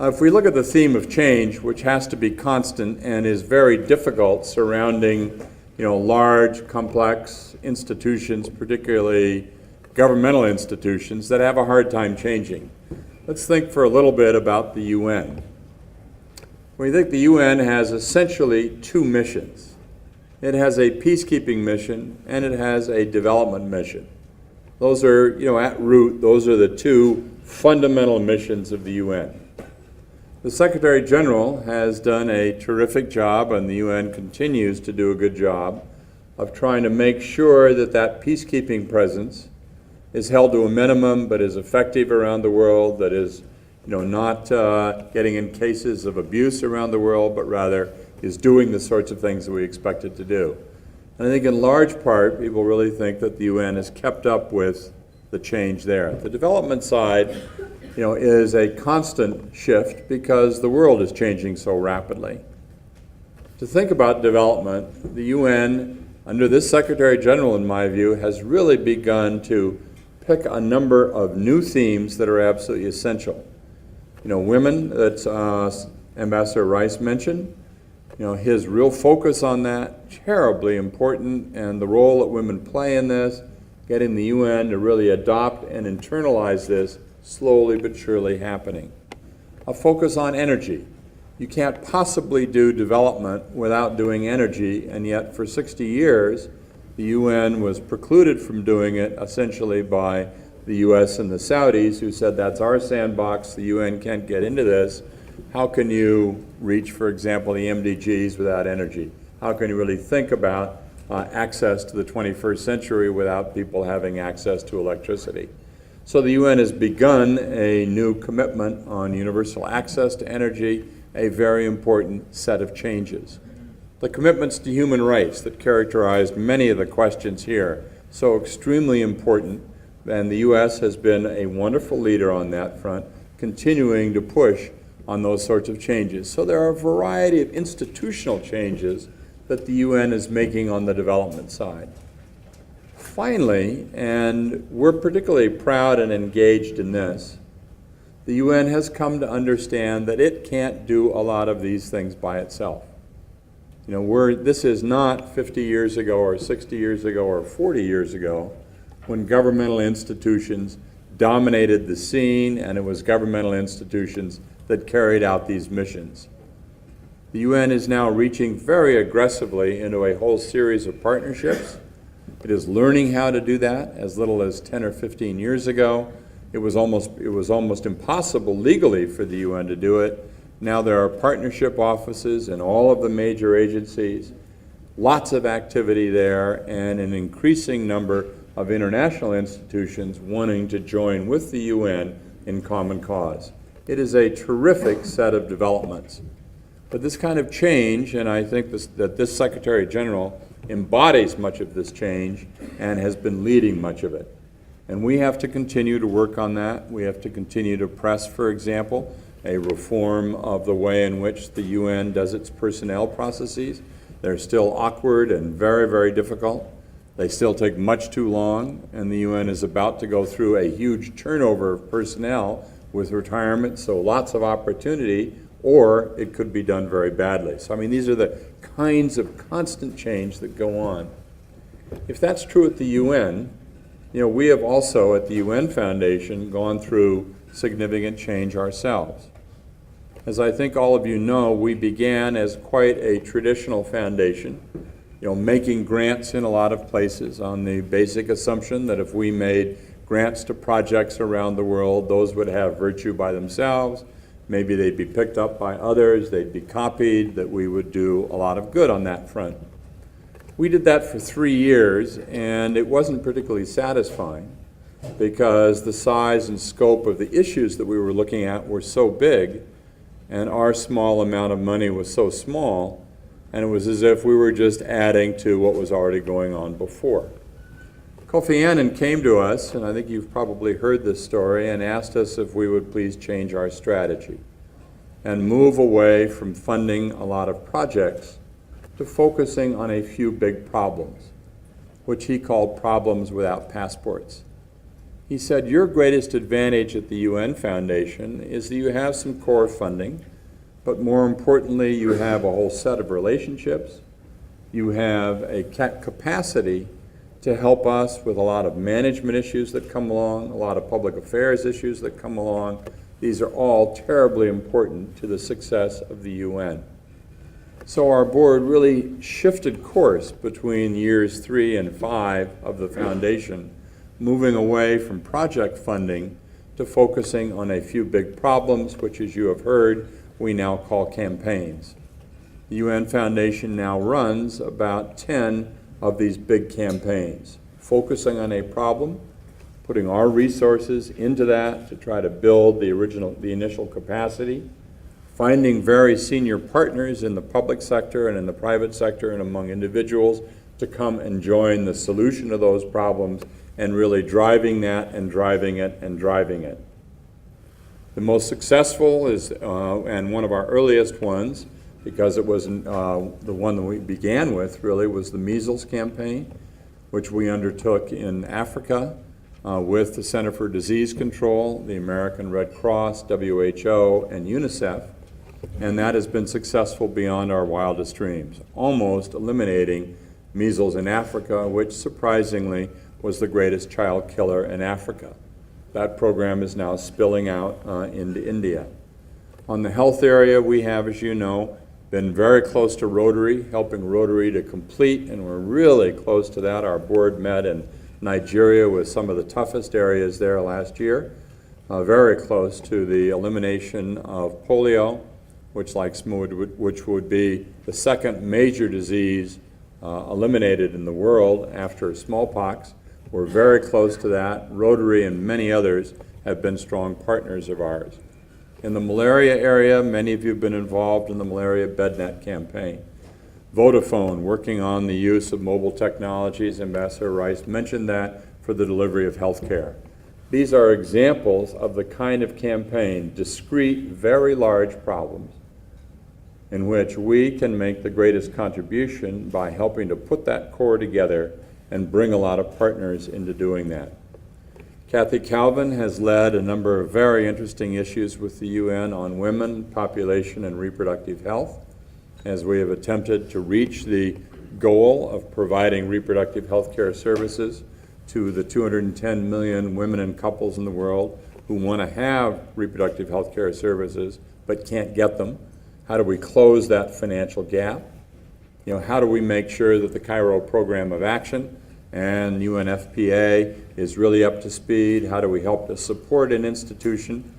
If we look at the theme of change, which has to be constant and is very difficult surrounding large, complex institutions, particularly governmental institutions that have a hard time changing. Let's think for a little bit about the UN. We think the UN has essentially two missions. It has a peacekeeping mission and it has a development mission. Those are, at root, those are the two fundamental missions of the UN. The Secretary General has done a terrific job, and the UN continues to do a good job of trying to make sure that that peacekeeping presence is held to a minimum, but is effective around the world, that is not getting in cases of abuse around the world, but rather is doing the sorts of things that we expect it to do. And I think in large part, people really think that the UN has kept up with the change there. The development side, is a constant shift because the world is changing so rapidly. To think about development, the UN, under this Secretary General, in my view, has really begun to pick a number of new themes that are absolutely essential. Women, that Ambassador Rice mentioned, his real focus on that, terribly important, and the role that women play in this, getting the UN to really adopt and internalize this, slowly but surely happening. A focus on energy. You can't possibly do development without doing energy, and yet for 60 years, the UN was precluded from doing it essentially by the US and the Saudis, who said that's our sandbox, the UN can't get into this. How can you reach, for example, the MDGs without energy? How can you really think about access to the 21st century without people having access to electricity? So the UN has begun a new commitment on universal access to energy, a very important set of changes. The commitments to human rights that characterized many of the questions here, so extremely important, and the US has been a wonderful leader on that front, continuing to push on those sorts of changes. So there are a variety of institutional changes that the UN is making on the development side. Finally, and we're particularly proud and engaged in this, the UN has come to understand that it can't do a lot of these things by itself. This is not 50 years ago or 60 years ago or 40 years ago when governmental institutions dominated the scene, and it was governmental institutions that carried out these missions. The UN is now reaching very aggressively into a whole series of partnerships. It is learning how to do that. As little as 10 or 15 years ago, it was almost impossible legally for the UN to do it. Now there are partnership offices in all of the major agencies, lots of activity there, and an increasing number of international institutions wanting to join with the UN in common cause. It is a terrific set of developments. But this kind of change, and I think that this Secretary General embodies much of this change and has been leading much of it. And we have to continue to work on that. We have to continue to press, for example, a reform of the way in which the UN does its personnel processes. They're still awkward and very, very difficult. They still take much too long, and the UN is about to go through a huge turnover of personnel with retirement, so lots of opportunity, or it could be done very badly. So, these are the kinds of constant change that go on. If that's true at the UN, we have also at the UN Foundation gone through significant change ourselves. As I think all of you know, we began as quite a traditional foundation, making grants in a lot of places on the basic assumption that if we made grants to projects around the world, those would have virtue by themselves. Maybe they'd be picked up by others, they'd be copied, that we would do a lot of good on that front. We did that for 3 years, and it wasn't particularly satisfying because the size and scope of the issues that we were looking at were so big, and our small amount of money was so small, and it was as if we were just adding to what was already going on before. Kofi Annan came to us, and I think you've probably heard this story, and asked us if we would please change our strategy and move away from funding a lot of projects to focusing on a few big problems, which he called problems without passports. He said, your greatest advantage at the UN Foundation is that you have some core funding, but more importantly, you have a whole set of relationships. You have a capacity to help us with a lot of management issues that come along, a lot of public affairs issues that come along. These are all terribly important to the success of the UN. So our board really shifted course between years 3 and 5 of the foundation, moving away from project funding to focusing on a few big problems, which, as you have heard, we now call campaigns. The UN Foundation now runs about 10 of these big campaigns, focusing on a problem, putting our resources into that to try to build the initial capacity, finding very senior partners in the public sector and in the private sector and among individuals to come and join the solution of those problems, and really driving that and driving it and driving it. The most successful is, and one of our earliest ones, because it was the one that we began with, really, was the measles campaign, which we undertook in Africa with the Center for Disease Control, the American Red Cross, WHO, and UNICEF. And that has been successful beyond our wildest dreams, almost eliminating measles in Africa, which surprisingly was the greatest child killer in Africa. That program is now spilling out into India. On the health area, we have, as you know, been very close to Rotary, helping Rotary to complete, and we're really close to that. Our board met in Nigeria with some of the toughest areas there last year, very close to the elimination of polio, which would be the second major disease eliminated in the world after smallpox. We're very close to that. Rotary and many others have been strong partners of ours. In the malaria area, many of you have been involved in the malaria bednet campaign. Vodafone, working on the use of mobile technologies, Ambassador Rice mentioned that, for the delivery of health care. These are examples of the kind of campaign, discrete, very large problems, in which we can make the greatest contribution by helping to put that core together and bring a lot of partners into doing that. Kathy Calvin has led a number of very interesting issues with the UN on women, population, and reproductive health, as we have attempted to reach the goal of providing reproductive health care services to the 210 million women and couples in the world who want to have reproductive health care services but can't get them. How do we close that financial gap? How do we make sure that the Cairo Program of Action and UNFPA is really up to speed? How do we help to support an institution?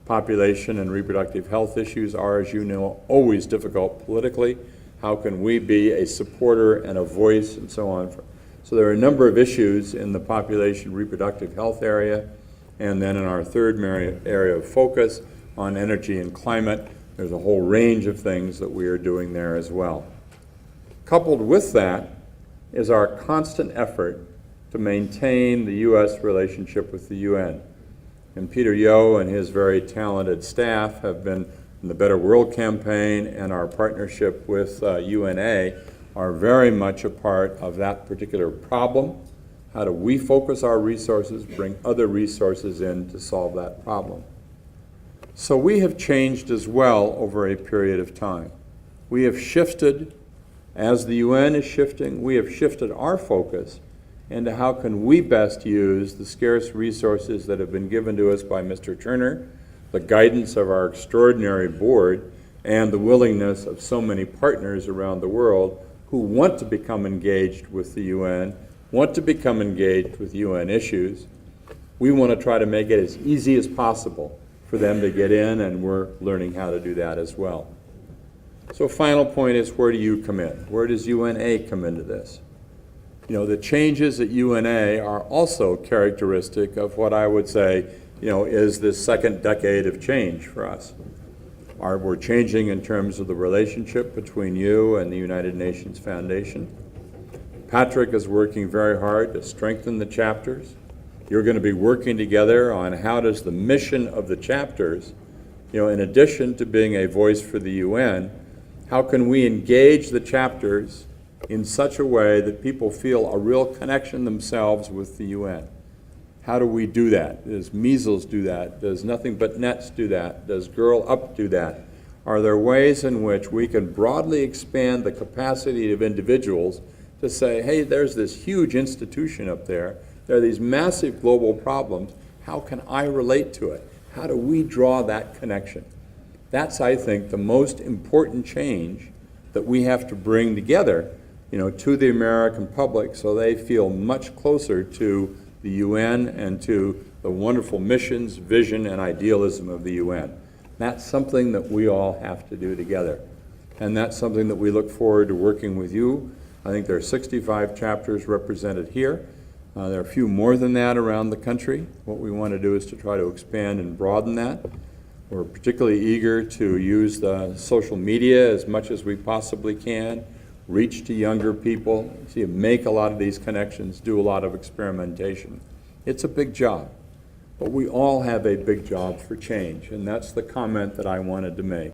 Population and reproductive health issues are, as you know, always difficult politically. How can we be a supporter and a voice and so on? So there are a number of issues in the population reproductive health area, and then in our third area of focus on energy and climate, there's a whole range of things that we are doing there as well. Coupled with that is our constant effort to maintain the U.S. relationship with the UN. And Peter Yo and his very talented staff have been in the Better World campaign, and our partnership with UNA are very much a part of that particular problem. How do we focus our resources, bring other resources in to solve that problem? So we have changed as well over a period of time. We have shifted. As the UN is shifting, we have shifted our focus into how can we best use the scarce resources that have been given to us by Mr. Turner, the guidance of our extraordinary board, and the willingness of so many partners around the world who want to become engaged with the UN, want to become engaged with UN issues. We want to try to make it as easy as possible for them to get in, and we're learning how to do that as well. So final point is, where do you come in? Where does UNA come into this? The changes at UNA are also characteristic of what I would say, is this second decade of change for us. We're changing in terms of the relationship between you and the United Nations Foundation. Patrick is working very hard to strengthen the chapters. You're going to be working together on how does the mission of the chapters, in addition to being a voice for the UN, how can we engage the chapters in such a way that people feel a real connection themselves with the UN? How do we do that? Does measles do that? Does Nothing But Nets do that? Does Girl Up do that? Are there ways in which we can broadly expand the capacity of individuals to say, hey, there's this huge institution up there. There are these massive global problems. How can I relate to it? How do we draw that connection? That's, I think, the most important change that we have to bring together, to the American public so they feel much closer to the UN and to the wonderful missions, vision, and idealism of the UN. That's something that we all have to do together. And that's something that we look forward to working with you. I think there are 65 chapters represented here. There are a few more than that around the country. What we want to do is to try to expand and broaden that. We're particularly eager to use the social media as much as we possibly can, reach to younger people, make a lot of these connections, do a lot of experimentation. It's a big job, but we all have a big job for change, and that's the comment that I wanted to make.